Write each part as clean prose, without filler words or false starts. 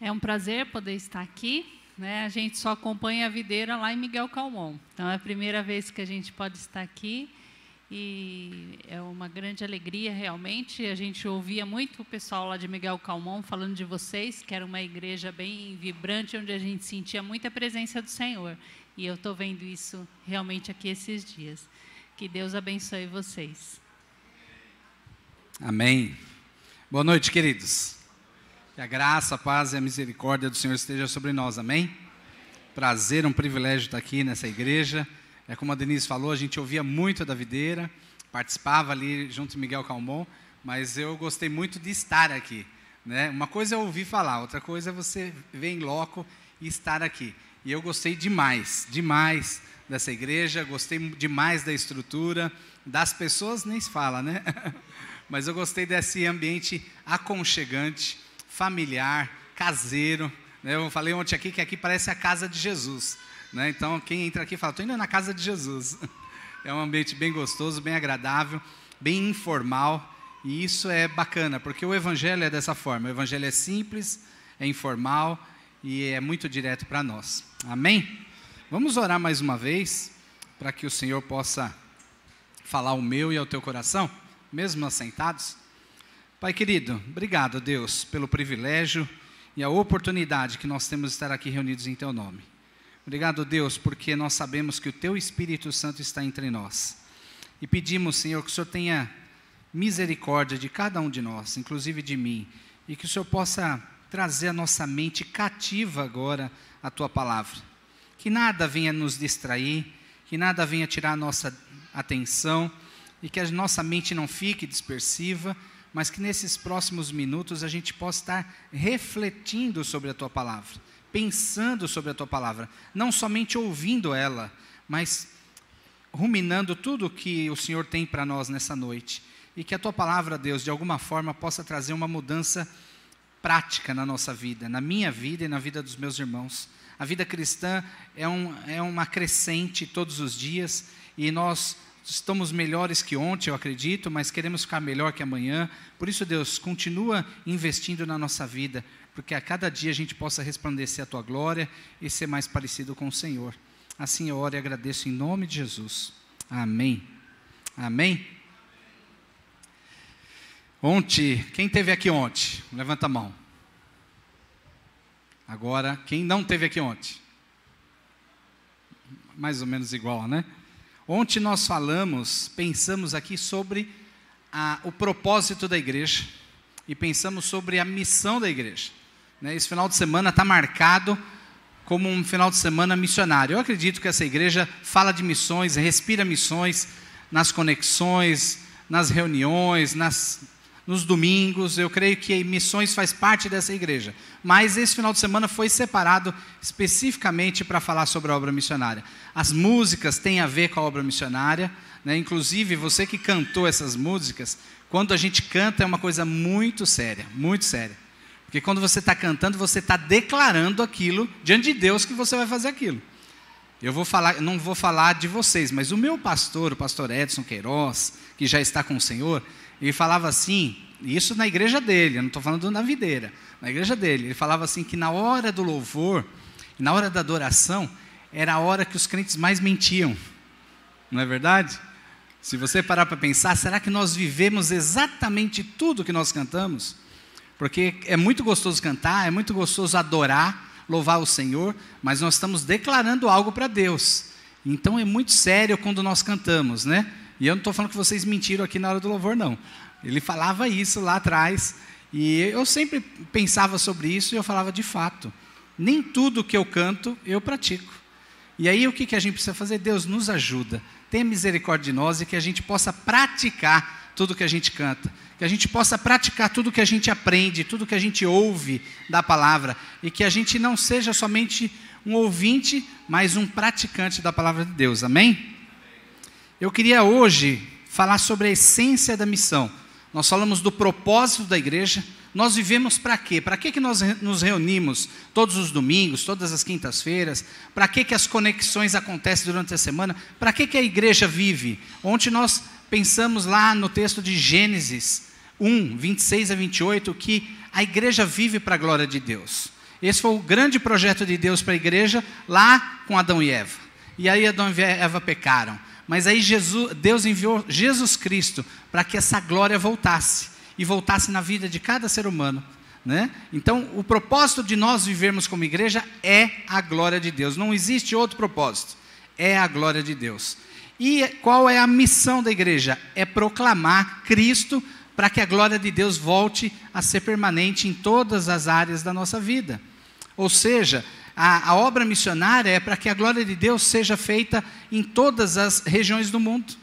É um prazer poder estar aqui, né? A gente só acompanha a videira lá em Miguel Calmon. Então, é a primeira vez que a gente pode estar aqui e é uma grande alegria, realmente. A gente ouvia muito o pessoal lá de Miguel Calmon falando de vocês, que era uma igreja bem vibrante, onde a gente sentia muita presença do Senhor. E eu estou vendo isso realmente aqui esses dias. Que Deus abençoe vocês. Amém. Boa noite, queridos. Que a graça, a paz e a misericórdia do Senhor esteja sobre nós, amém? Prazer, um privilégio estar aqui nessa igreja. É como a Denise falou, a gente ouvia muito da videira, participava ali junto com Miguel Calmon, mas eu gostei muito de estar aqui, né? Uma coisa é ouvir falar, outra coisa é você ver em loco e estar aqui. E eu gostei demais dessa igreja, gostei demais da estrutura, das pessoas nem se fala, né? Mas eu gostei desse ambiente aconchegante, familiar, caseiro, né? Eu falei ontem aqui que aqui parece a casa de Jesus, né? Então quem entra aqui fala, estou indo na casa de Jesus. É um ambiente bem gostoso, bem agradável, bem informal, e isso é bacana, porque o evangelho é dessa forma, o evangelho é simples, é informal e é muito direto para nós, amém? Vamos orar mais uma vez, para que o Senhor possa falar ao meu e ao teu coração, mesmo assentados. Pai querido, obrigado, Deus, pelo privilégio e a oportunidade que nós temos de estar aqui reunidos em Teu nome. Obrigado, Deus, porque nós sabemos que o Teu Espírito Santo está entre nós. E pedimos, Senhor, que o Senhor tenha misericórdia de cada um de nós, inclusive de mim, e que o Senhor possa trazer a nossa mente cativa agora à Tua palavra. Que nada venha nos distrair, que nada venha tirar a nossa atenção, e que a nossa mente não fique dispersiva, mas que nesses próximos minutos a gente possa estar refletindo sobre a Tua palavra, pensando sobre a Tua palavra, não somente ouvindo ela, mas ruminando tudo que o Senhor tem para nós nessa noite, e que a Tua palavra, Deus, de alguma forma possa trazer uma mudança prática na nossa vida, na minha vida e na vida dos meus irmãos. A vida cristã é uma crescente todos os dias, e nós estamos melhores que ontem, eu acredito, mas queremos ficar melhor que amanhã. Por isso, Deus, continua investindo na nossa vida, porque a cada dia a gente possa resplandecer a Tua glória e ser mais parecido com o Senhor. Assim eu oro e agradeço em nome de Jesus. Amém. Amém. Ontem, quem esteve aqui ontem? Levanta a mão. Agora, quem não esteve aqui ontem? Mais ou menos igual, né? Ontem nós pensamos aqui sobre o propósito da igreja e pensamos sobre a missão da igreja, né? Esse final de semana está marcado como um final de semana missionário. Eu acredito que essa igreja fala de missões, respira missões nas conexões, nas reuniões, nos domingos. Eu creio que missões faz parte dessa igreja, mas esse final de semana foi separado especificamente para falar sobre a obra missionária. As músicas têm a ver com a obra missionária, né? Inclusive você que cantou essas músicas, quando a gente canta é uma coisa muito séria, porque quando você está cantando, você está declarando aquilo diante de Deus que você vai fazer aquilo. Não vou falar de vocês, mas o meu pastor, o pastor Edson Queiroz, que já está com o Senhor, ele falava assim, isso na igreja dele, eu não estou falando na videira, na igreja dele, ele falava assim que na hora do louvor, na hora da adoração, era a hora que os crentes mais mentiam, não é verdade? Se você parar para pensar, será que nós vivemos exatamente tudo que nós cantamos? Porque é muito gostoso cantar, é muito gostoso adorar, louvar o Senhor, mas nós estamos declarando algo para Deus, então é muito sério quando nós cantamos, né? E eu não estou falando que vocês mentiram aqui na hora do louvor, não. Ele falava isso lá atrás, e eu sempre pensava sobre isso, e eu falava, de fato, nem tudo que eu canto, eu pratico. E aí o que a gente precisa fazer? Deus nos ajuda, tenha misericórdia de nós, e que a gente possa praticar tudo que a gente canta, que a gente possa praticar tudo que a gente aprende, tudo que a gente ouve da palavra, e que a gente não seja somente um ouvinte, mas um praticante da palavra de Deus, amém? Eu queria hoje falar sobre a essência da missão. Nós falamos do propósito da igreja. Nós vivemos para quê? Para que nós nos reunimos todos os domingos, todas as quintas-feiras? Para que as conexões acontecem durante a semana? Para que a igreja vive? Ontem nós pensamos lá no texto de Gênesis 1, 26 a 28, que a igreja vive para a glória de Deus. Esse foi o grande projeto de Deus para a igreja, lá com Adão e Eva. E aí Adão e Eva pecaram. Mas aí Deus enviou Jesus Cristo para que essa glória voltasse. E voltasse na vida de cada ser humano. Né? Então, o propósito de nós vivermos como igreja é a glória de Deus. Não existe outro propósito. É a glória de Deus. E qual é a missão da igreja? É proclamar Cristo para que a glória de Deus volte a ser permanente em todas as áreas da nossa vida. Ou seja, a obra missionária é para que a glória de Deus seja feita em todas as regiões do mundo.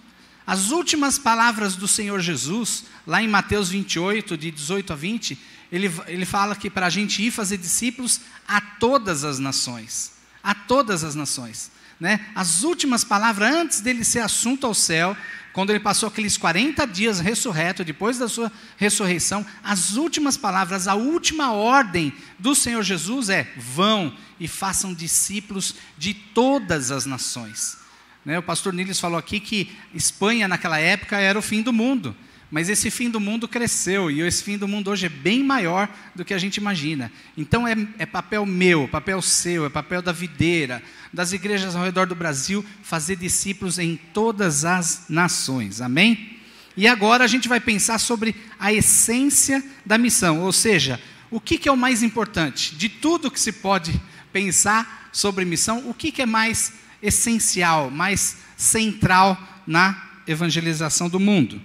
As últimas palavras do Senhor Jesus, lá em Mateus 28, de 18 a 20, ele fala que para a gente ir fazer discípulos a todas as nações. A todas as nações. Né? As últimas palavras, antes dele ser assunto ao céu, quando ele passou aqueles 40 dias ressurreto, depois da sua ressurreição, as últimas palavras, a última ordem do Senhor Jesus é: vão e façam discípulos de todas as nações. Né? O pastor Niles falou aqui que Espanha naquela época era o fim do mundo, mas esse fim do mundo cresceu, e esse fim do mundo hoje é bem maior do que a gente imagina. Então é papel meu, papel seu, é papel da videira, das igrejas ao redor do Brasil, fazer discípulos em todas as nações, amém? E agora a gente vai pensar sobre a essência da missão, ou seja, o que é o mais importante? De tudo que se pode pensar sobre missão, o que é mais essencial, mais central na evangelização do mundo?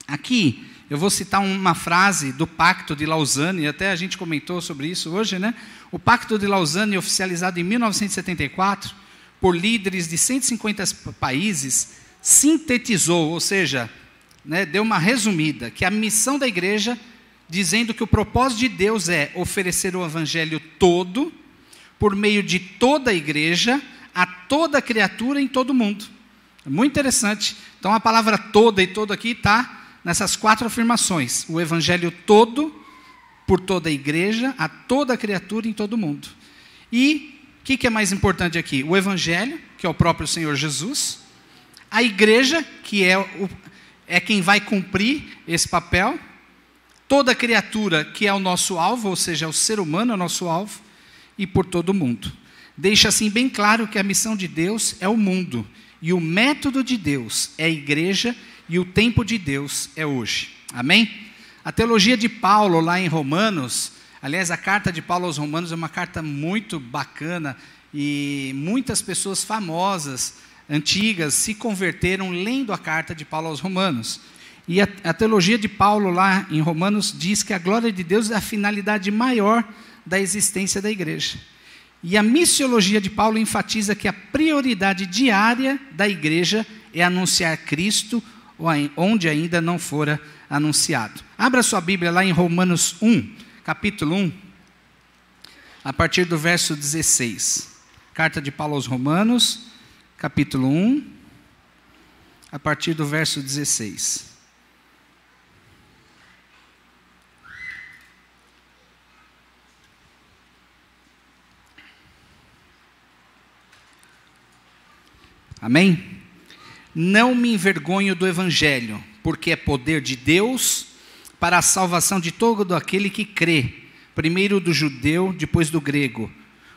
Aqui, eu vou citar uma frase do Pacto de Lausanne, até a gente comentou sobre isso hoje, né? O Pacto de Lausanne, oficializado em 1974, por líderes de 150 países, sintetizou, ou seja, né, deu uma resumida, que a missão da igreja, dizendo que o propósito de Deus é oferecer o evangelho todo, por meio de toda a igreja, a toda criatura em todo o mundo. É muito interessante. Então a palavra toda e todo aqui está nessas 4 afirmações: o evangelho todo, por toda a igreja, a toda criatura em todo o mundo. E o que é mais importante aqui? O evangelho, que é o próprio Senhor Jesus, a igreja, que é quem vai cumprir esse papel, toda criatura, que é o nosso alvo, ou seja, o ser humano é o nosso alvo, e por todo o mundo. Deixa assim bem claro que a missão de Deus é o mundo, e o método de Deus é a igreja, e o tempo de Deus é hoje. Amém? A teologia de Paulo lá em Romanos, aliás, a carta de Paulo aos Romanos é uma carta muito bacana, e muitas pessoas famosas, antigas, se converteram lendo a carta de Paulo aos Romanos. E a teologia de Paulo lá em Romanos diz que a glória de Deus é a finalidade maior da existência da igreja. E a missiologia de Paulo enfatiza que a prioridade diária da igreja é anunciar Cristo onde ainda não fora anunciado. Abra sua Bíblia lá em Romanos 1, capítulo 1, a partir do verso 16. Carta de Paulo aos Romanos, capítulo 1, a partir do verso 16. Amém? Não me envergonho do evangelho, porque é poder de Deus para a salvação de todo aquele que crê, primeiro do judeu, depois do grego.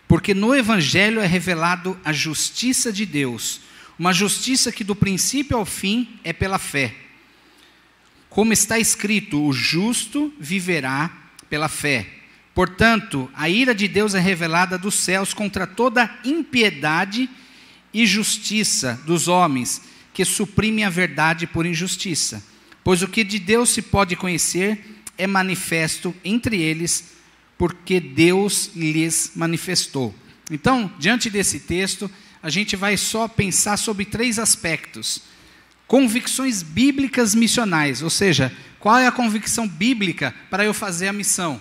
Porque no evangelho é revelado a justiça de Deus, uma justiça que do princípio ao fim é pela fé. Como está escrito, o justo viverá pela fé. Portanto, a ira de Deus é revelada dos céus contra toda impiedade e justiça dos homens, que suprimem a verdade por injustiça. Pois o que de Deus se pode conhecer é manifesto entre eles, porque Deus lhes manifestou. Então, diante desse texto, a gente vai só pensar sobre 3 aspectos. Convicções bíblicas missionais, ou seja, qual é a convicção bíblica para eu fazer a missão?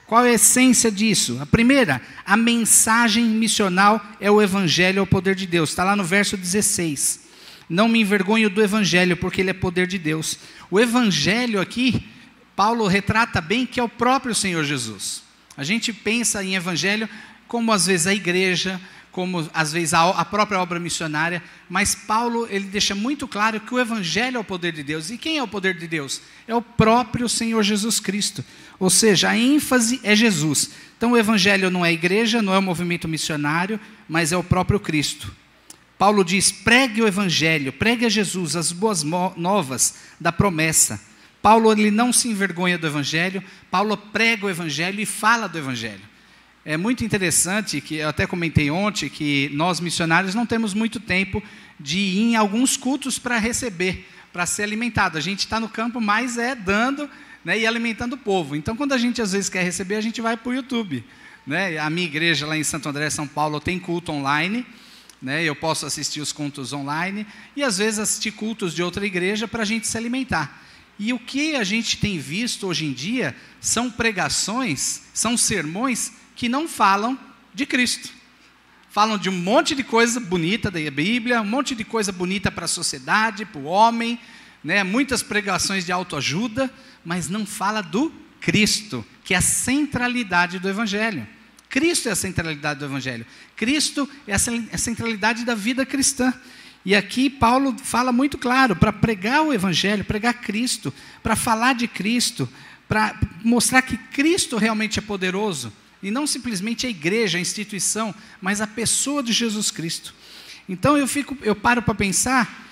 Qual é a essência disso? A primeira, a mensagem missional é o evangelho, é o poder de Deus. Está lá no verso 16. Não me envergonho do evangelho, porque ele é poder de Deus. O evangelho aqui, Paulo retrata bem que é o próprio Senhor Jesus. A gente pensa em evangelho como às vezes a igreja, como às vezes a própria obra missionária, mas Paulo ele deixa muito claro que o Evangelho é o poder de Deus. E quem é o poder de Deus? É o próprio Senhor Jesus Cristo. Ou seja, a ênfase é Jesus. Então o Evangelho não é a igreja, não é o movimento missionário, mas é o próprio Cristo. Paulo diz, pregue o Evangelho, pregue a Jesus, as boas novas da promessa. Paulo ele não se envergonha do Evangelho, Paulo prega o Evangelho e fala do Evangelho. É muito interessante, que eu até comentei ontem, que nós missionários não temos muito tempo de ir em alguns cultos para receber, para ser alimentado. A gente está no campo, mas dando, né, e alimentando o povo. Então, quando a gente às vezes quer receber, a gente vai para o YouTube. Né? A minha igreja lá em Santo André, São Paulo, tem culto online, né? Eu posso assistir os cultos online, e às vezes assistir cultos de outra igreja para a gente se alimentar. E o que a gente tem visto hoje em dia são pregações, são sermões que não falam de Cristo. Falam de um monte de coisa bonita da Bíblia, um monte de coisa bonita para a sociedade, para o homem, né? Muitas pregações de autoajuda, mas não fala do Cristo, que é a centralidade do Evangelho. Cristo é a centralidade do Evangelho. Cristo é a centralidade da vida cristã. E aqui Paulo fala muito claro, para pregar o Evangelho, pregar Cristo, para falar de Cristo, para mostrar que Cristo realmente é poderoso, e não simplesmente a igreja, a instituição, mas a pessoa de Jesus Cristo. Então eu paro para pensar,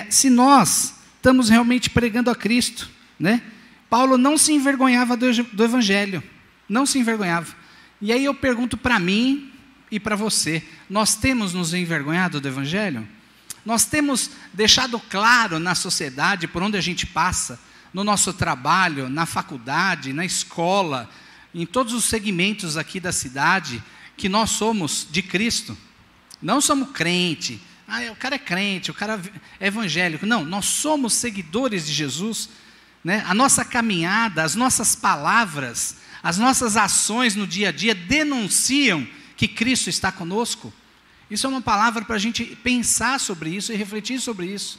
se nós estamos realmente pregando a Cristo, né? Paulo não se envergonhava do Evangelho, não se envergonhava. E aí eu pergunto para mim e para você, nós temos nos envergonhado do Evangelho? Nós temos deixado claro na sociedade, por onde a gente passa, no nosso trabalho, na faculdade, na escola, em todos os segmentos aqui da cidade, que nós somos de Cristo? Não somos crente, o cara é crente, o cara é evangélico. Não, nós somos seguidores de Jesus, né? A nossa caminhada, as nossas palavras, as nossas ações no dia a dia denunciam que Cristo está conosco. Isso é uma palavra para a gente pensar sobre isso e refletir sobre isso.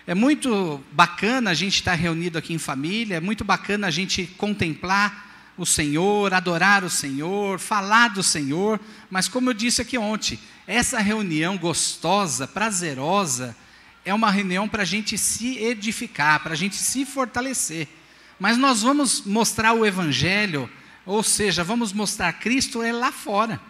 É muito bacana a gente estar reunido aqui em família, é muito bacana a gente contemplar o Senhor, adorar o Senhor, falar do Senhor, mas como eu disse aqui ontem, essa reunião gostosa, prazerosa, é uma reunião para a gente se edificar, para a gente se fortalecer. Mas nós vamos mostrar o Evangelho, ou seja, vamos mostrar Cristo lá fora.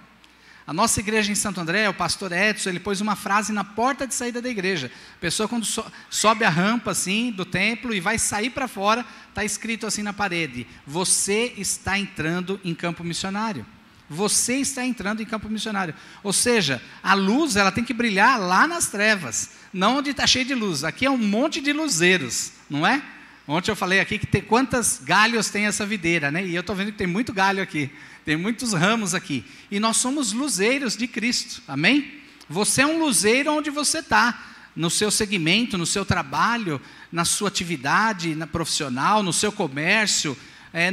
A nossa igreja em Santo André, o pastor Edson, ele pôs uma frase na porta de saída da igreja. A pessoa quando sobe a rampa assim do templo e vai sair para fora, está escrito assim na parede: você está entrando em campo missionário. Você está entrando em campo missionário. Ou seja, a luz ela tem que brilhar lá nas trevas, não onde está cheio de luz. Aqui é um monte de luzeiros, não é? Ontem eu falei aqui que tem quantos galhos tem essa videira, né? E eu estou vendo que tem muito galho aqui, tem muitos ramos aqui. E nós somos luzeiros de Cristo, amém? Você é um luzeiro onde você está, no seu segmento, no seu trabalho, na sua atividade profissional, no seu comércio,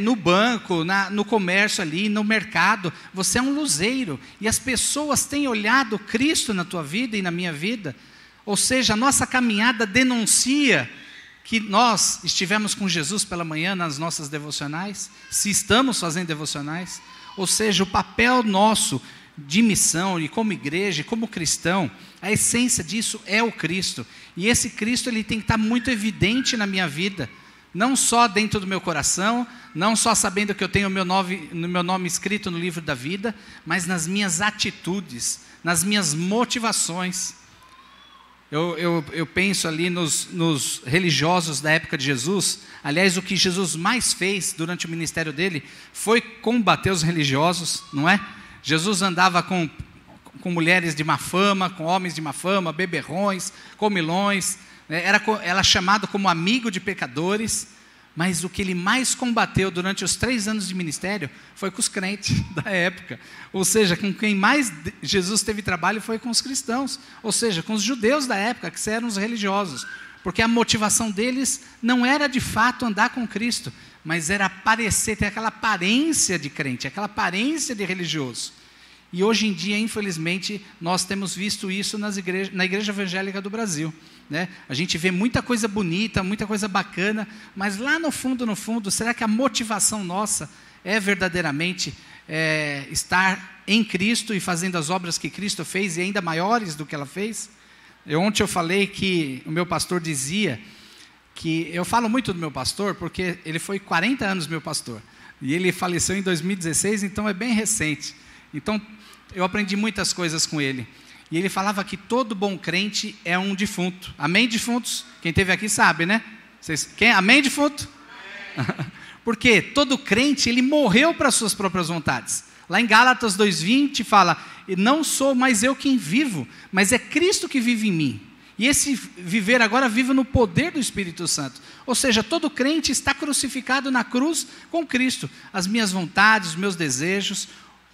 no banco, no comércio ali, no mercado. Você é um luzeiro. E as pessoas têm olhado Cristo na tua vida e na minha vida. Ou seja, a nossa caminhada denuncia que nós estivemos com Jesus pela manhã nas nossas devocionais, se estamos fazendo devocionais. Ou seja, o papel nosso de missão e como igreja, e como cristão, a essência disso é o Cristo. E esse Cristo ele tem que estar muito evidente na minha vida, não só dentro do meu coração, não só sabendo que eu tenho o meu nome escrito no livro da vida, mas nas minhas atitudes, nas minhas motivações. Eu penso ali nos religiosos da época de Jesus. Aliás, o que Jesus mais fez durante o ministério dele foi combater os religiosos, não é? Jesus andava com mulheres de má fama, com homens de má fama, beberrões, comilões, era chamado como amigo de pecadores, mas o que ele mais combateu durante os 3 anos de ministério foi com os crentes da época. Ou seja, com quem mais Jesus teve trabalho foi com os cristãos, ou seja, com os judeus da época, que eram os religiosos, porque a motivação deles não era de fato andar com Cristo, mas era parecer, ter aquela aparência de crente, aquela aparência de religioso. E hoje em dia, infelizmente, nós temos visto isso na igreja evangélica do Brasil, né? A gente vê muita coisa bonita, muita coisa bacana, mas lá no fundo, será que a motivação nossa é verdadeiramente estar em Cristo e fazendo as obras que Cristo fez e ainda maiores do que ela fez. Ontem eu falei que o meu pastor dizia que, eu falo muito do meu pastor porque ele foi 40 anos meu pastor, e ele faleceu em 2016, então é bem recente. Então eu aprendi muitas coisas com ele, e ele falava que todo bom crente é um defunto. Amém, defuntos? Quem esteve aqui sabe, né? Amém, defunto? Porque todo crente, ele morreu para as suas próprias vontades. Lá em Gálatas 2:20 fala: não sou mais eu quem vivo, mas é Cristo que vive em mim. E esse viver agora vive no poder do Espírito Santo. Ou seja, todo crente está crucificado na cruz com Cristo. As minhas vontades, os meus desejos.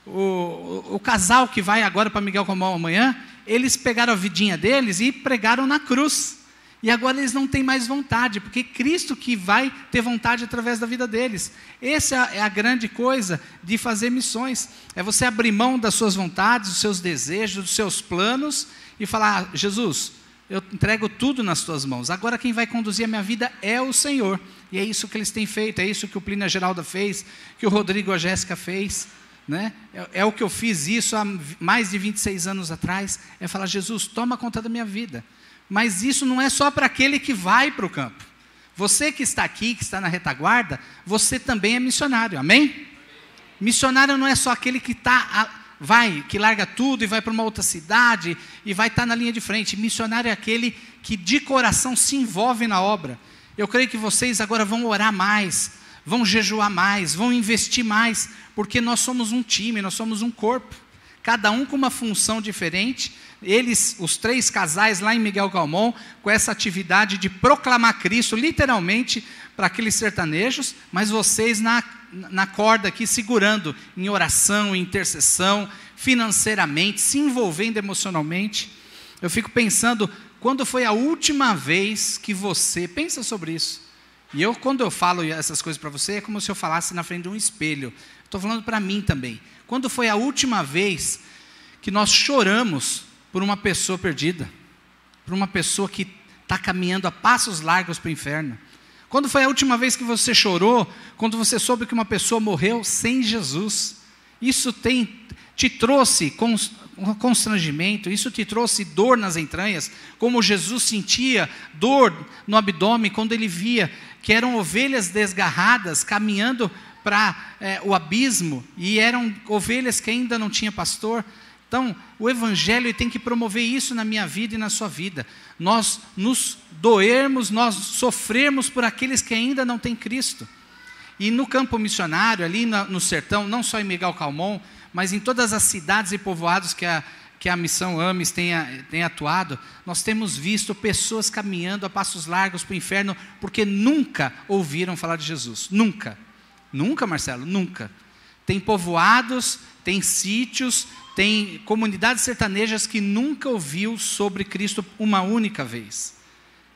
O casal que vai agora para Miguel Calmon amanhã, eles pegaram a vidinha deles e pregaram na cruz. E agora eles não têm mais vontade, porque Cristo que vai ter vontade através da vida deles. Essa é a grande coisa de fazer missões. É você abrir mão das suas vontades, dos seus desejos, dos seus planos e falar: Jesus, eu entrego tudo nas tuas mãos. Agora quem vai conduzir a minha vida é o Senhor. E é isso que eles têm feito, é isso que o Plínio Geralda fez, que o Rodrigo e a Jéssica fez. Né? É o que eu fiz isso há mais de 26 anos atrás. É falar: Jesus, toma conta da minha vida. Mas isso não é só para aquele que vai para o campo. Você que está aqui, que está na retaguarda, você também é missionário, amém? Missionário não é só aquele que que larga tudo e vai para uma outra cidade e vai estar na linha de frente. Missionário é aquele que de coração se envolve na obra. Eu creio que vocês agora vão orar mais, vão jejuar mais, vão investir mais, porque nós somos um time, nós somos um corpo, cada um com uma função diferente. Eles, os 3 casais lá em Miguel Calmon, com essa atividade de proclamar Cristo, literalmente, para aqueles sertanejos, mas vocês na corda aqui, segurando em oração, em intercessão, financeiramente, se envolvendo emocionalmente. Eu fico pensando, quando foi a última vez que você, pensa sobre isso, e quando eu falo essas coisas para você, é como se eu falasse na frente de um espelho. Estou falando para mim também. Quando foi a última vez que nós choramos por uma pessoa perdida, por uma pessoa que está caminhando a passos largos para o inferno? Quando foi a última vez que você chorou, quando você soube que uma pessoa morreu sem Jesus? Isso te trouxe constrangimento, isso te trouxe dor nas entranhas, como Jesus sentia dor no abdômen quando ele via que eram ovelhas desgarradas caminhando para o abismo, e eram ovelhas que ainda não tinha pastor. Então, o Evangelho tem que promover isso na minha vida e na sua vida. Nós nos doermos, nós sofrermos por aqueles que ainda não têm Cristo. E no campo missionário, ali no sertão, não só em Miguel Calmon, mas em todas as cidades e povoados que a Missão AMES tem atuado, nós temos visto pessoas caminhando a passos largos para o inferno, porque nunca ouviram falar de Jesus. Nunca. Nunca, Marcelo, nunca. Tem povoados, tem sítios, tem comunidades sertanejas que nunca ouviu sobre Cristo uma única vez.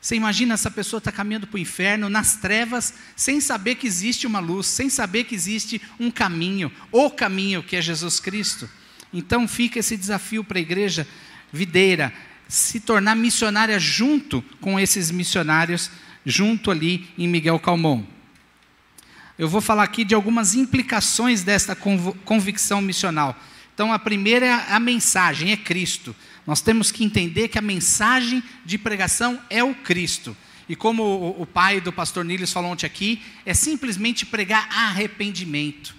Você imagina, essa pessoa está caminhando para o inferno, nas trevas, sem saber que existe uma luz, sem saber que existe um caminho, o caminho que é Jesus Cristo. Então fica esse desafio para a igreja videira, se tornar missionária junto com esses missionários, junto ali em Miguel Calmon. Eu vou falar aqui de algumas implicações desta convicção missional. Então, a primeira é a mensagem, é Cristo. Nós temos que entender que a mensagem de pregação é o Cristo. E como o pai do pastor Nílios falou ontem aqui, é simplesmente pregar arrependimento.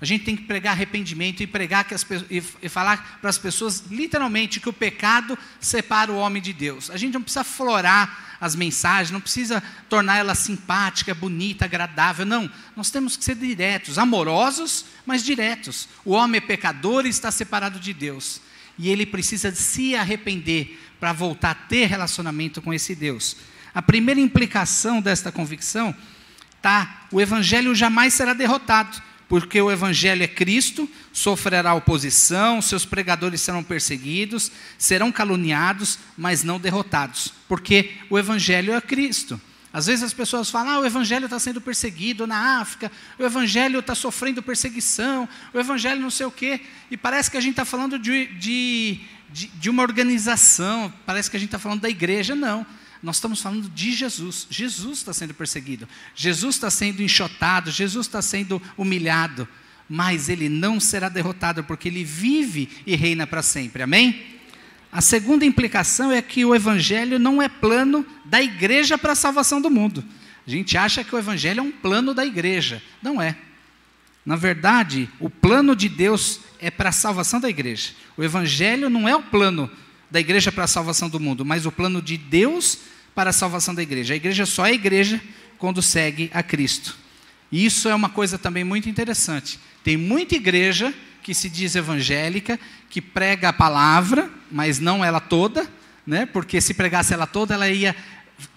A gente tem que pregar arrependimento e pregar e falar para as pessoas, literalmente, que o pecado separa o homem de Deus. A gente não precisa florar as mensagens, não precisa tornar ela simpática, bonita, agradável, não. Nós temos que ser diretos, amorosos, mas diretos. O homem é pecador e está separado de Deus. E ele precisa se arrepender para voltar a ter relacionamento com esse Deus. A primeira implicação desta convicção o Evangelho jamais será derrotado. Porque o Evangelho é Cristo, sofrerá oposição, seus pregadores serão perseguidos, serão caluniados, mas não derrotados. Porque o Evangelho é Cristo. Às vezes as pessoas falam, o Evangelho está sendo perseguido na África, o Evangelho está sofrendo perseguição, o Evangelho não sei o quê. E parece que a gente está falando de uma organização, parece que a gente está falando da igreja. Não. Nós estamos falando de Jesus. Jesus está sendo perseguido. Jesus está sendo enxotado. Jesus está sendo humilhado. mas ele não será derrotado, porque ele vive e reina para sempre. Amém? A segunda implicação é que o evangelho não é plano da igreja para a salvação do mundo. A gente acha que o evangelho é um plano da igreja. Não é. Na verdade, o plano de Deus é para a salvação da igreja. O evangelho não é o plano da igreja para a salvação do mundo, mas o plano de Deus para a salvação da igreja. A igreja só é igreja quando segue a Cristo. E isso é uma coisa também muito interessante. Tem muita igreja que se diz evangélica, que prega a palavra, mas não ela toda, né? Porque se pregasse ela toda, ela ia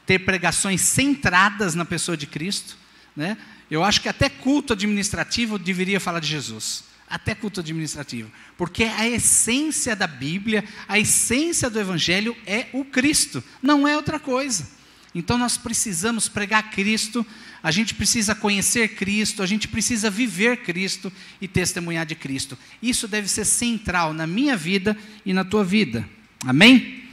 ter pregações centradas na pessoa de Cristo, né? Eu acho que até culto administrativo deveria falar de Jesus. Até culto administrativo. Porque a essência da Bíblia, a essência do Evangelho é o Cristo, não é outra coisa. Então nós precisamos pregar Cristo, a gente precisa conhecer Cristo, a gente precisa viver Cristo e testemunhar de Cristo. Isso deve ser central na minha vida e na tua vida. Amém?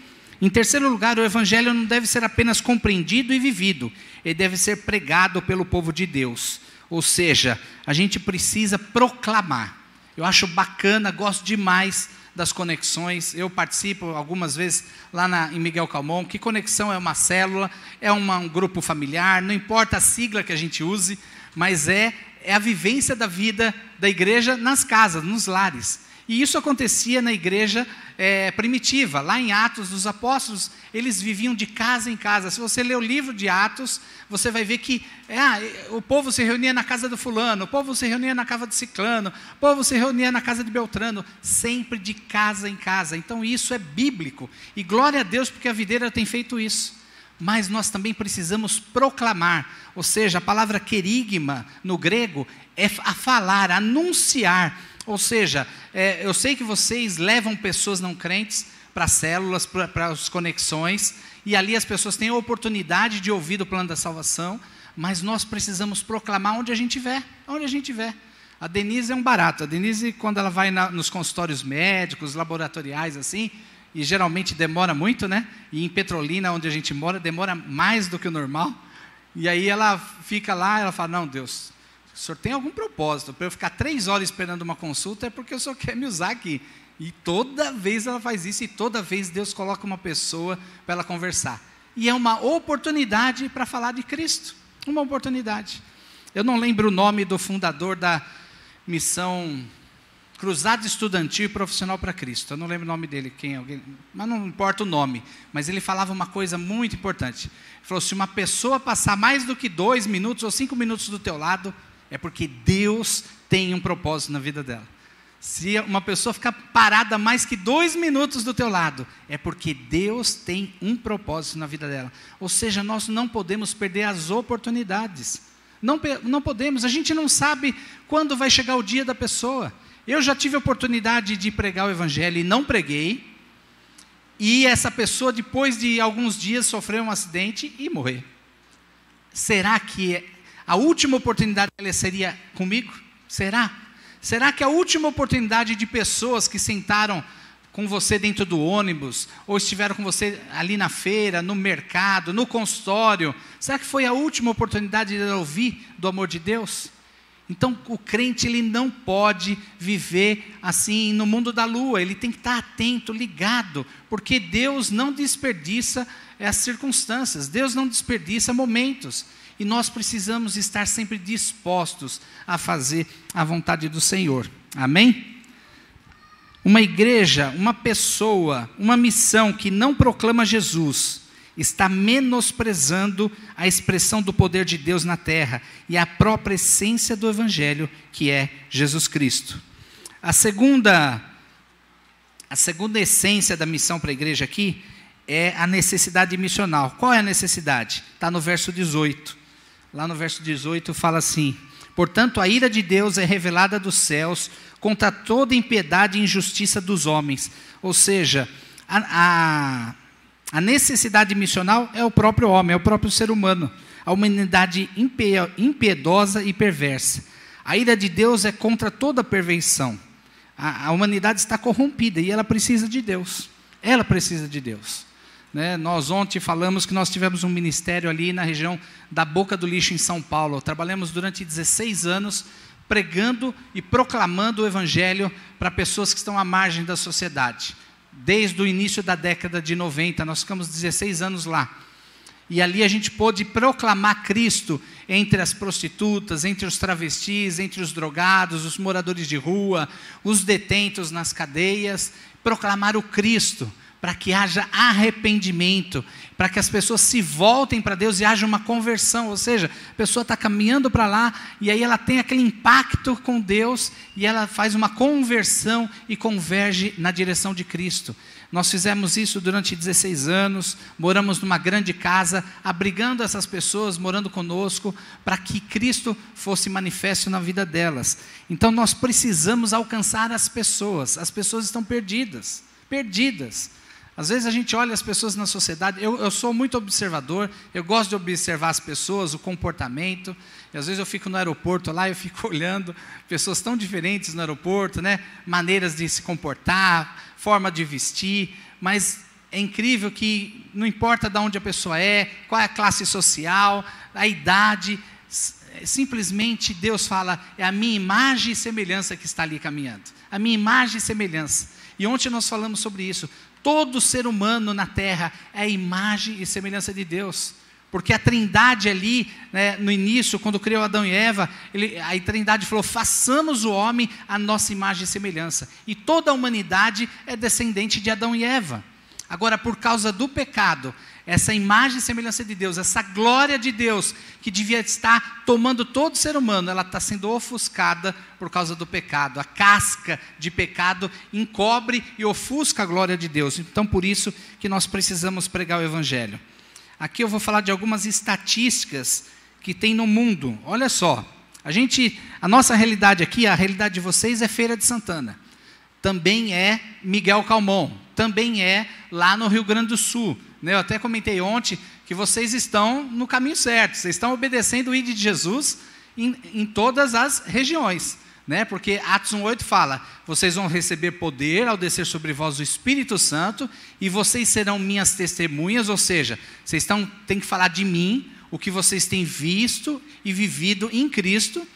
Em terceiro lugar, o Evangelho não deve ser apenas compreendido e vivido, ele deve ser pregado pelo povo de Deus. Ou seja, a gente precisa proclamar. Eu acho bacana, gosto demais das conexões. Eu participo algumas vezes lá em Miguel Calmon. Que conexão é uma célula, é um grupo familiar, não importa a sigla que a gente use, mas é a vivência da vida da igreja nas casas, nos lares. E isso acontecia na igreja primitiva, lá em Atos dos Apóstolos, eles viviam de casa em casa. Se você ler o livro de Atos, você vai ver que o povo se reunia na casa do fulano, o povo se reunia na casa de ciclano, o povo se reunia na casa de Beltrano, sempre de casa em casa. Então isso é bíblico, e glória a Deus porque a videira tem feito isso. Mas nós também precisamos proclamar, ou seja, a palavra querigma no grego é a falar, anunciar. Ou seja, eu sei que vocês levam pessoas não crentes para as células, para as conexões, e ali as pessoas têm a oportunidade de ouvir do plano da salvação, mas nós precisamos proclamar onde a gente estiver, onde a gente estiver. A Denise é um barato. A Denise, quando ela vai nos consultórios médicos, laboratoriais, assim, e geralmente demora muito, né? E em Petrolina, onde a gente mora, demora mais do que o normal. E aí ela fica lá, ela fala, não, Deus, o senhor tem algum propósito? Para eu ficar 3 horas esperando uma consulta, é porque o senhor quer me usar aqui. E toda vez ela faz isso, e toda vez Deus coloca uma pessoa para ela conversar. E é uma oportunidade para falar de Cristo. Uma oportunidade. Eu não lembro o nome do fundador da missão Cruzada Estudantil e Profissional para Cristo. Eu não lembro o nome dele, mas não importa o nome. Mas ele falava uma coisa muito importante. Ele falou, se uma pessoa passar mais do que 2 minutos ou 5 minutos do teu lado, é porque Deus tem um propósito na vida dela. Se uma pessoa ficar parada mais que 2 minutos do teu lado, é porque Deus tem um propósito na vida dela. Ou seja, nós não podemos perder as oportunidades. Não podemos, a gente não sabe quando vai chegar o dia da pessoa. Eu já tive a oportunidade de pregar o evangelho e não preguei, e essa pessoa depois de alguns dias sofreu um acidente e morreu. Será que a última oportunidade dela seria comigo? Será? Será que a última oportunidade de pessoas que sentaram com você dentro do ônibus, ou estiveram com você ali na feira, no mercado, no consultório, será que foi a última oportunidade de ouvir do amor de Deus? Então o crente ele não pode viver assim no mundo da lua, ele tem que estar atento, ligado, porque Deus não desperdiça as circunstâncias, Deus não desperdiça momentos, e nós precisamos estar sempre dispostos a fazer a vontade do Senhor. Amém? Uma igreja, uma pessoa, uma missão que não proclama Jesus, está menosprezando a expressão do poder de Deus na terra e a própria essência do Evangelho, que é Jesus Cristo. A segunda essência da missão para a igreja aqui é a necessidade missional. Qual é a necessidade? Está no verso 18. Lá no verso 18 fala assim, portanto a ira de Deus é revelada dos céus contra toda impiedade e injustiça dos homens. Ou seja, a necessidade missional é o próprio homem, é o próprio ser humano. A humanidade impiedosa e perversa. A ira de Deus é contra toda perversão. A humanidade está corrompida e ela precisa de Deus. Ela precisa de Deus. Né? Nós ontem falamos que nós tivemos um ministério ali na região da Boca do Lixo em São Paulo. Trabalhamos durante 16 anos pregando e proclamando o evangelho para pessoas que estão à margem da sociedade. Desde o início da década de 90, nós ficamos 16 anos lá. E ali a gente pôde proclamar Cristo entre as prostitutas, entre os travestis, entre os drogados, os moradores de rua, os detentos nas cadeias, proclamar o Cristo, para que haja arrependimento, para que as pessoas se voltem para Deus e haja uma conversão, ou seja, a pessoa está caminhando para lá, e aí ela tem aquele impacto com Deus, e ela faz uma conversão e converge na direção de Cristo. Nós fizemos isso durante 16 anos, moramos numa grande casa, abrigando essas pessoas, morando conosco, para que Cristo fosse manifesto na vida delas. Então nós precisamos alcançar as pessoas estão perdidas. Às vezes a gente olha as pessoas na sociedade, eu sou muito observador, eu gosto de observar as pessoas, o comportamento, e às vezes eu fico no aeroporto lá, eu fico olhando pessoas tão diferentes no aeroporto, né? Maneiras de se comportar, forma de vestir, mas é incrível que não importa de onde a pessoa é, qual é a classe social, a idade, simplesmente Deus fala, é a minha imagem e semelhança que está ali caminhando, a minha imagem e semelhança. E ontem nós falamos sobre isso. Todo ser humano na terra é a imagem e semelhança de Deus. Porque a Trindade ali, né, no início, quando criou Adão e Eva, a Trindade falou, façamos o homem a nossa imagem e semelhança. E toda a humanidade é descendente de Adão e Eva. Agora, por causa do pecado, essa imagem e semelhança de Deus, essa glória de Deus, que devia estar tomando todo ser humano, ela está sendo ofuscada por causa do pecado. A casca de pecado encobre e ofusca a glória de Deus. Então, por isso que nós precisamos pregar o evangelho. Aqui eu vou falar de algumas estatísticas que tem no mundo. Olha só, a nossa realidade aqui, a realidade de vocês é Feira de Santana. Também é Miguel Calmon, também é lá no Rio Grande do Sul. Eu até comentei ontem que vocês estão no caminho certo, vocês estão obedecendo o ID de Jesus em todas as regiões. Porque Atos 1,8 fala, vocês vão receber poder ao descer sobre vós o Espírito Santo, e vocês serão minhas testemunhas, ou seja, vocês têm que falar de mim, o que vocês têm visto e vivido em Cristo,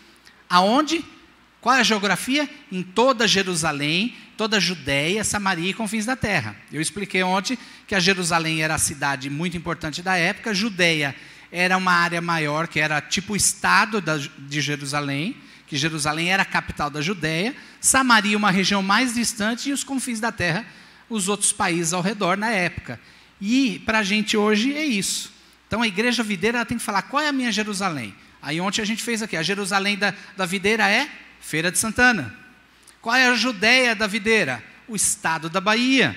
aonde? Qual é a geografia? Em toda Jerusalém, toda a Judéia, Samaria e confins da terra. Eu expliquei ontem que a Jerusalém era a cidade muito importante da época, a Judéia era uma área maior, que era tipo o estado de Jerusalém, que Jerusalém era a capital da Judéia, Samaria uma região mais distante, e os confins da terra, os outros países ao redor na época. E para a gente hoje é isso. Então a igreja videira ela tem que falar, qual é a minha Jerusalém? Aí ontem a gente fez aqui, a Jerusalém da videira é Feira de Santana. Qual é a Judéia da videira? O estado da Bahia.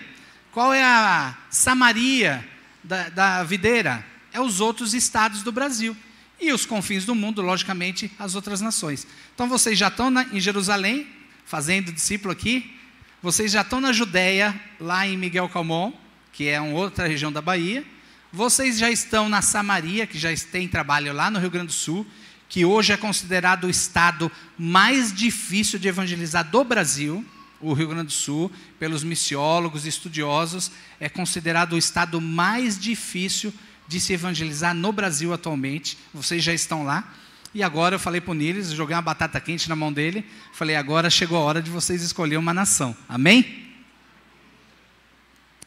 Qual é a Samaria da videira? É os outros estados do Brasil. E os confins do mundo, logicamente, as outras nações. Então vocês já estão em Jerusalém, fazendo discípulo aqui. Vocês já estão na Judéia, lá em Miguel Calmon, que é uma outra região da Bahia. Vocês já estão na Samaria, que já tem trabalho lá no Rio Grande do Sul, que hoje é considerado o estado mais difícil de evangelizar do Brasil. O Rio Grande do Sul, pelos missiólogos e estudiosos, é considerado o estado mais difícil de se evangelizar no Brasil atualmente. Vocês já estão lá. E agora eu falei para o Niles, joguei uma batata quente na mão dele, falei, agora chegou a hora de vocês escolherem uma nação. Amém?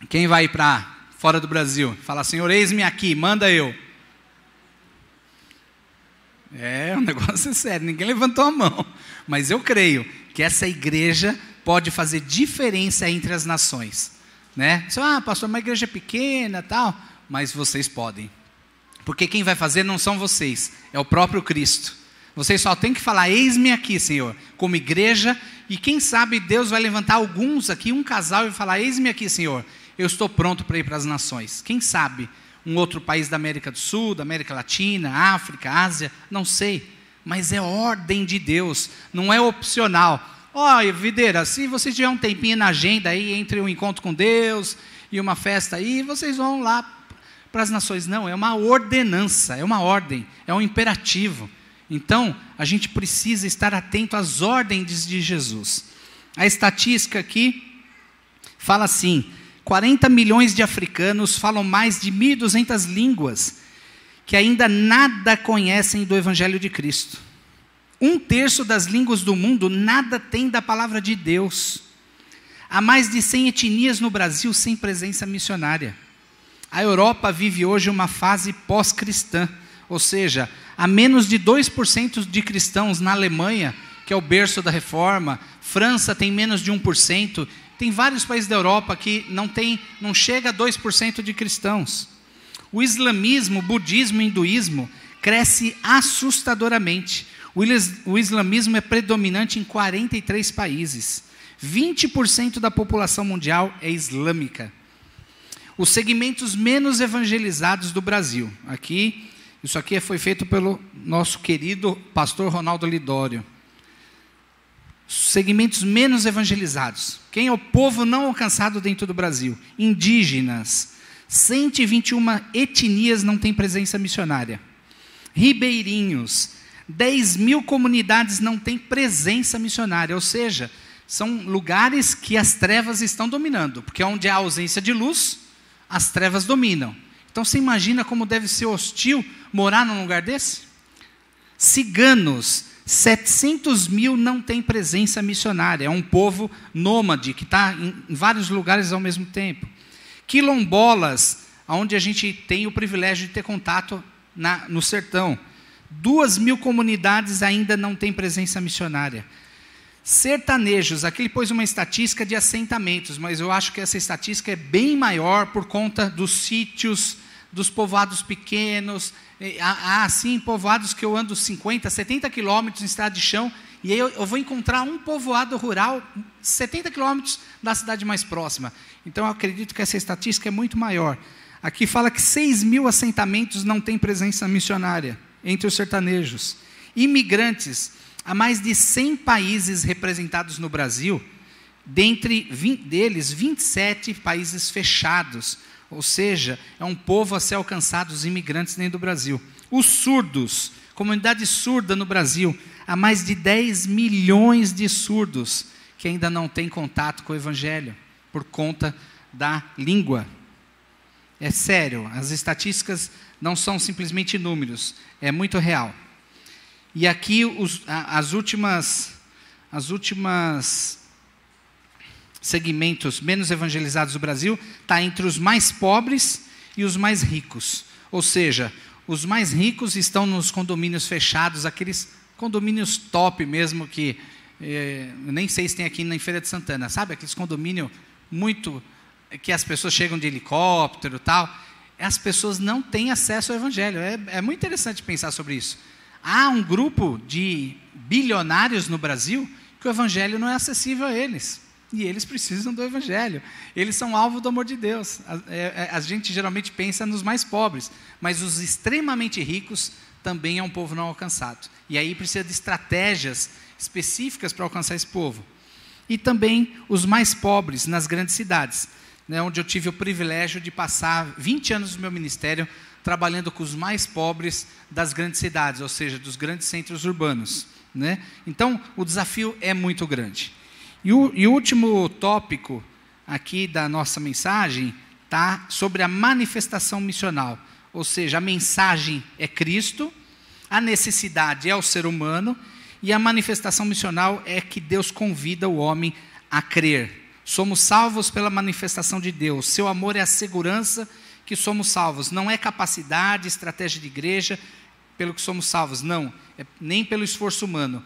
Quem vai para fora do Brasil? Fala, Senhor, eis-me aqui, manda eu. O negócio é sério, ninguém levantou a mão. Mas eu creio que essa igreja pode fazer diferença entre as nações. Pastor, uma igreja pequena, tal, mas vocês podem. Porque quem vai fazer não são vocês, é o próprio Cristo. Vocês só têm que falar, eis-me aqui, Senhor, como igreja, e quem sabe Deus vai levantar alguns aqui, um casal, e falar, eis-me aqui, Senhor, eu estou pronto para ir para as nações. Quem sabe um outro país da América do Sul, da América Latina, África, Ásia, não sei, mas é ordem de Deus, não é opcional. Videira, se vocês tiverem um tempinho na agenda aí, entre um encontro com Deus e uma festa aí, vocês vão lá para as nações. Não, é uma ordenança, é uma ordem, é um imperativo. Então, a gente precisa estar atento às ordens de Jesus. A estatística aqui fala assim, 40 milhões de africanos falam mais de 1.200 línguas, que ainda nada conhecem do Evangelho de Cristo. 1/3 das línguas do mundo nada tem da palavra de Deus. Há mais de 100 etnias no Brasil sem presença missionária. A Europa vive hoje uma fase pós-cristã, ou seja, há menos de 2% de cristãos na Alemanha, que é o berço da reforma. França tem menos de 1%. Tem vários países da Europa que não chega a 2% de cristãos. O islamismo, o budismo e o hinduísmo cresce assustadoramente. O islamismo é predominante em 43 países. 20% da população mundial é islâmica. Os segmentos menos evangelizados do Brasil. Isso aqui foi feito pelo nosso querido pastor Ronaldo Lidório. Segmentos menos evangelizados. Quem é o povo não alcançado dentro do Brasil? Indígenas. 121 etnias não têm presença missionária. Ribeirinhos. 10.000 comunidades não têm presença missionária, ou seja, são lugares que as trevas estão dominando, porque onde há ausência de luz, as trevas dominam. Então você imagina como deve ser hostil morar num lugar desse? Ciganos, 700.000 não têm presença missionária, é um povo nômade que está em vários lugares ao mesmo tempo. Quilombolas, onde a gente tem o privilégio de ter contato no sertão. 2.000 comunidades ainda não têm presença missionária. Sertanejos, aqui ele pôs uma estatística de assentamentos, mas eu acho que essa estatística é bem maior por conta dos sítios, dos povoados pequenos. Há, assim, povoados que eu ando 50, 70 quilômetros em estrada de chão, e aí eu vou encontrar um povoado rural 70 quilômetros da cidade mais próxima. Então eu acredito que essa estatística é muito maior. Aqui fala que 6.000 assentamentos não têm presença missionária entre os sertanejos. Imigrantes, há mais de 100 países representados no Brasil, dentre deles 27 países fechados, ou seja, é um povo a ser alcançado, os imigrantes dentro do Brasil. Os surdos, comunidade surda no Brasil, há mais de 10 milhões de surdos que ainda não têm contato com o Evangelho, por conta da língua. É sério, as estatísticas não são simplesmente números, é muito real. E aqui as últimas segmentos menos evangelizados do Brasil está entre os mais pobres e os mais ricos. Ou seja, os mais ricos estão nos condomínios fechados, aqueles condomínios top mesmo que eu nem sei se tem aqui na Feira de Santana, sabe? Aqueles condomínios muito que as pessoas chegam de helicóptero e tal. As pessoas não têm acesso ao Evangelho. É muito interessante pensar sobre isso. Há um grupo de bilionários no Brasil que o Evangelho não é acessível a eles. E eles precisam do Evangelho. Eles são alvo do amor de Deus. A gente geralmente pensa nos mais pobres, mas os extremamente ricos também é um povo não alcançado. E aí precisa de estratégias específicas para alcançar esse povo. E também os mais pobres nas grandes cidades, né, onde eu tive o privilégio de passar 20 anos do meu ministério trabalhando com os mais pobres das grandes cidades, ou seja, dos grandes centros urbanos, né? Então, o desafio é muito grande. E o último tópico aqui da nossa mensagem está sobre a manifestação missional, ou seja, a mensagem é Cristo, a necessidade é o ser humano, e a manifestação missional é que Deus convida o homem a crer. Somos salvos pela manifestação de Deus. Seu amor é a segurança que somos salvos. Não é capacidade, estratégia de igreja pelo que somos salvos. Não, nem pelo esforço humano.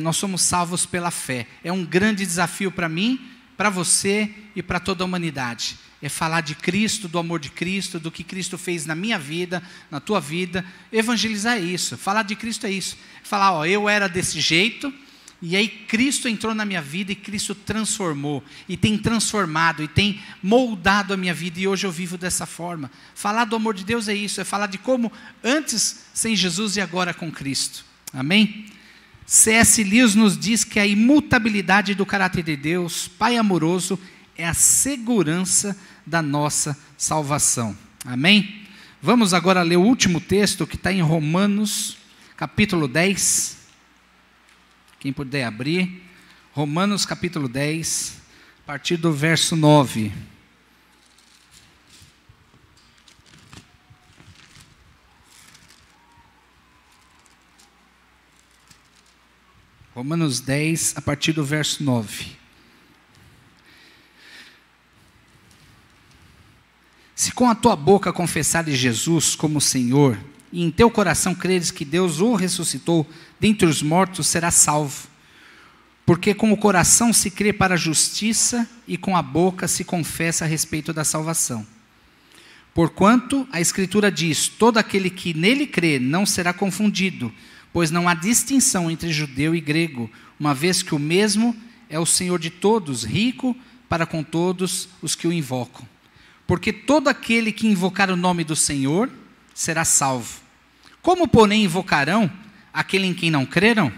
Nós somos salvos pela fé. É um grande desafio para mim, para você e para toda a humanidade. É falar de Cristo, do amor de Cristo, do que Cristo fez na minha vida, na tua vida. Evangelizar é isso. Falar de Cristo é isso. Falar, eu era desse jeito, e aí Cristo entrou na minha vida e Cristo transformou, e tem transformado, e tem moldado a minha vida, e hoje eu vivo dessa forma. Falar do amor de Deus é isso, é falar de como antes sem Jesus e agora com Cristo. Amém? C.S. Lewis nos diz que a imutabilidade do caráter de Deus, Pai amoroso, é a segurança da nossa salvação. Amém? Vamos agora ler o último texto que está em Romanos, capítulo 10. Quem puder abrir, Romanos capítulo 10, a partir do verso 9. Romanos 10, a partir do verso 9. Se com a tua boca confessares Jesus como Senhor, e em teu coração creres que Deus o ressuscitou dentre os mortos, serás salvo. Porque com o coração se crê para a justiça, e com a boca se confessa a respeito da salvação. Porquanto a Escritura diz, todo aquele que nele crê não será confundido, pois não há distinção entre judeu e grego, uma vez que o mesmo é o Senhor de todos, rico para com todos os que o invocam. Porque todo aquele que invocar o nome do Senhor será salvo. Como, porém, invocarão aquele em quem não creram?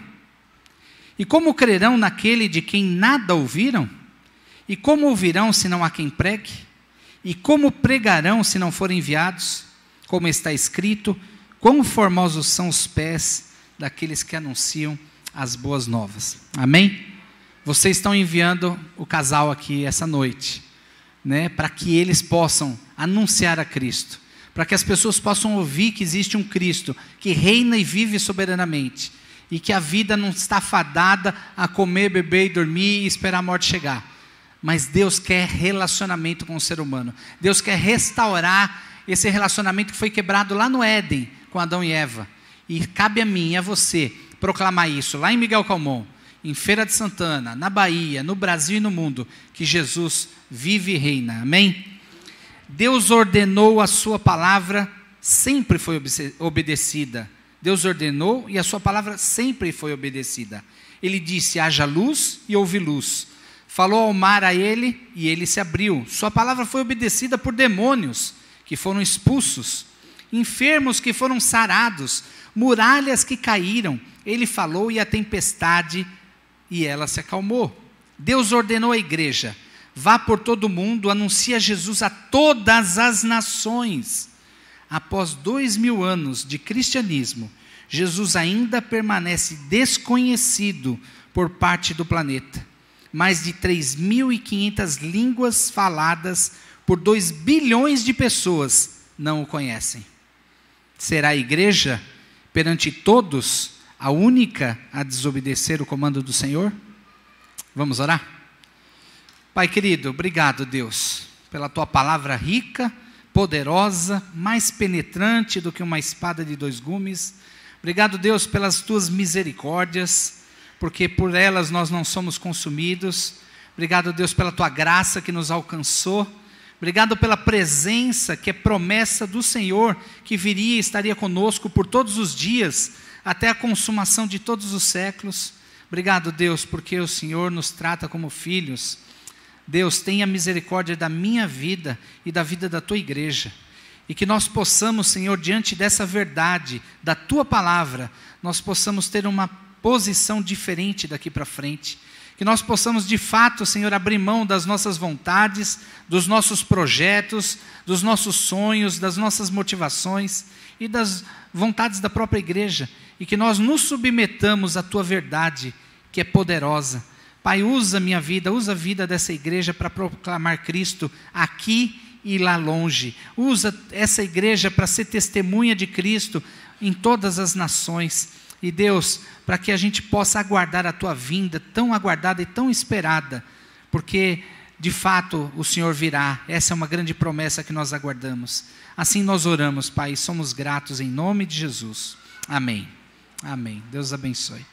E como crerão naquele de quem nada ouviram? E como ouvirão se não há quem pregue? E como pregarão se não forem enviados? Como está escrito, quão formosos são os pés daqueles que anunciam as boas novas. Amém? Vocês estão enviando o casal aqui essa noite, né, para que eles possam anunciar a Cristo, para que as pessoas possam ouvir que existe um Cristo que reina e vive soberanamente, e que a vida não está fadada a comer, beber e dormir e esperar a morte chegar. Mas Deus quer relacionamento com o ser humano. Deus quer restaurar esse relacionamento que foi quebrado lá no Éden, com Adão e Eva. E cabe a mim e a você proclamar isso lá em Miguel Calmon, em Feira de Santana, na Bahia, no Brasil e no mundo, que Jesus vive e reina. Amém? Deus ordenou, a sua palavra sempre foi obedecida. Deus ordenou e a sua palavra sempre foi obedecida. Ele disse, haja luz, e houve luz. Falou ao mar a ele, e ele se abriu. Sua palavra foi obedecida por demônios, que foram expulsos, enfermos que foram sarados, muralhas que caíram. Ele falou e a tempestade, e ela se acalmou. Deus ordenou à igreja, vá por todo o mundo, anuncia Jesus a todas as nações. Após 2000 anos de cristianismo, Jesus ainda permanece desconhecido por parte do planeta. Mais de 3.500 línguas faladas por 2 bilhões de pessoas não o conhecem. Será a igreja, perante todos, a única a desobedecer o comando do Senhor? Vamos orar? Pai querido, obrigado, Deus, pela tua palavra rica, poderosa, mais penetrante do que uma espada de 2 gumes. Obrigado, Deus, pelas tuas misericórdias, porque por elas nós não somos consumidos. Obrigado, Deus, pela tua graça que nos alcançou. Obrigado pela presença que é promessa do Senhor, que viria e estaria conosco por todos os dias, até a consumação de todos os séculos. Obrigado, Deus, porque o Senhor nos trata como filhos. Deus, tenha misericórdia da minha vida e da vida da tua igreja. E que nós possamos, Senhor, diante dessa verdade, da tua palavra, nós possamos ter uma posição diferente daqui para frente. Que nós possamos, de fato, Senhor, abrir mão das nossas vontades, dos nossos projetos, dos nossos sonhos, das nossas motivações e das vontades da própria igreja. E que nós nos submetamos à tua verdade, que é poderosa. Pai, usa a minha vida, usa a vida dessa igreja para proclamar Cristo aqui e lá longe. Usa essa igreja para ser testemunha de Cristo em todas as nações. E Deus, para que a gente possa aguardar a tua vinda, tão aguardada e tão esperada, porque de fato o Senhor virá. Essa é uma grande promessa que nós aguardamos. Assim nós oramos, Pai, e somos gratos em nome de Jesus. Amém. Amém. Deus abençoe.